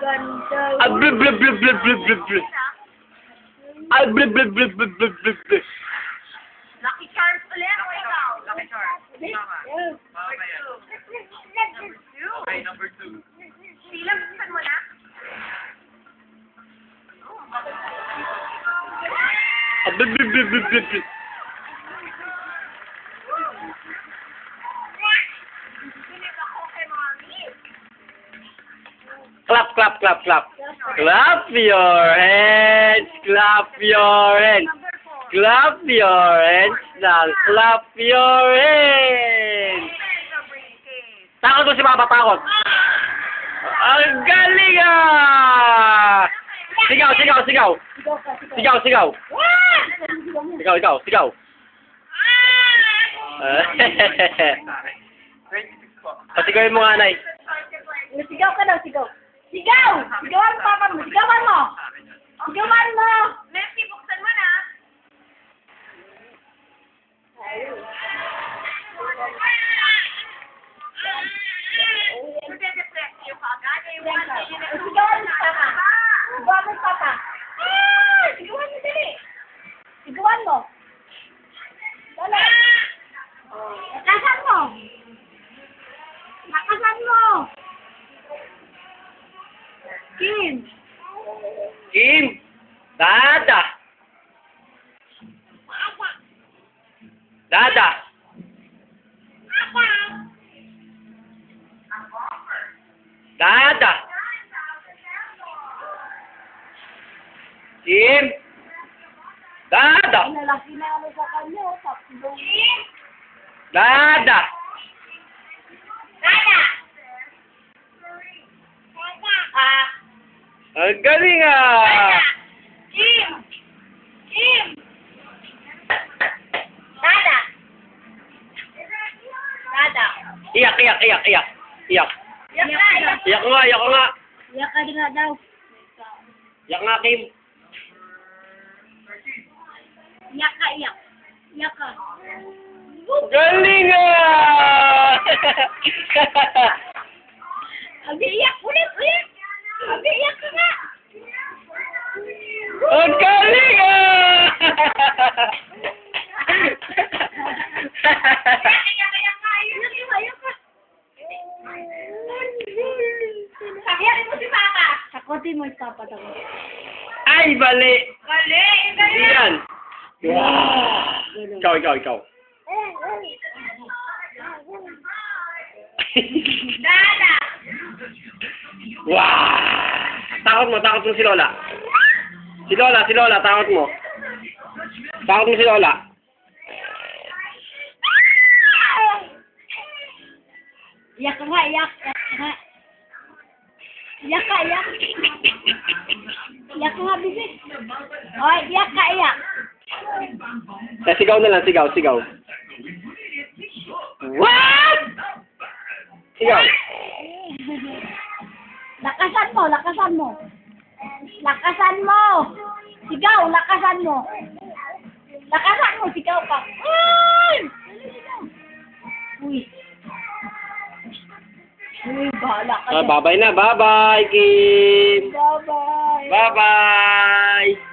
Ganda. Ah, blub, blub, blub, blub, blub, blub, blub. Ah, blub, blub, blub, blub, blub, blub, blub. Lucky Charms ulit o ikaw? Lucky Charms. Tama. Yeah. Tama ba yan? Number 2. Okay, number 2. Sila, buksan mo na. Ah, blub, blub, blub, blub, blub, blub. Binig ako kay Mami. Clap, clap, clap, clap. Clap your hands. Clap your hands. Number 4. Clap your hands. Now, clap your hands. Takot mo si Papa, takot. Ang galing ah! Sigaw, sigaw, sigaw. Sigaw ka, sigaw. Sigaw, sigaw. Sigaw mo. Sigaw, ikaw, sigaw. Pasigawin mo nga, Nay. Sigaw ka daw, sigaw. Sigaw! Sigawan mo, papa mo. Sigawan mo. Sigawan mo. Messi, buksan mo na. Nagde-deflect yung kagad. Sigawan mo, papa. Sigawan mo, papa. Sigawan mo, dali. Sigawan mo. Dali. Lakasan mo. Lakasan mo. Kim. Kim. Dada. Dada. Dada. Kim. Dada. Lalaki na ano sa kanya. Tapos Dada. Dada! Ang galing ah. Kim! Kim! Dada! Dada! Iyak, iyak, iyak, iyak. Iyak. Iyak na, iyak. Iyak ko nga, iyak ko nga. iyak ka din nga daw. Iyak nga, Kim. Iyak ka, iyak. Iyak ka. Galing ah. Abi, iyak ulit, ulit. Abi, iyak ka nga. Ang galing ah. Iyak ka. Iyak ka. Sabihan mo si Papa. Sakotin mo yung papa daw. Ay, bali. Mali, ganyan. Yan. Wow. Ikaw, ikaw, ikaw. Dada! Wow. Takot mo si Lola. Si Lola, takot mo. Takot mo si Lola. Iyak ka nga, iyak. Iyak ka nga. Iyak ka, iyak. Iyak ka nga, bibi. Oy, iyak ka, iyak. Eh, sigaw na lang, sigaw, sigaw. What? Sigaw. Lakasan mo, lakasan mo. Lakasan mo. Sigaw, lakasan mo. Lakasan mo, sigaw ka. Uy! Uy. Uy, bahala ka. Ah, bye-bye na, bye-bye, Kim. Bye-bye. Bye-bye.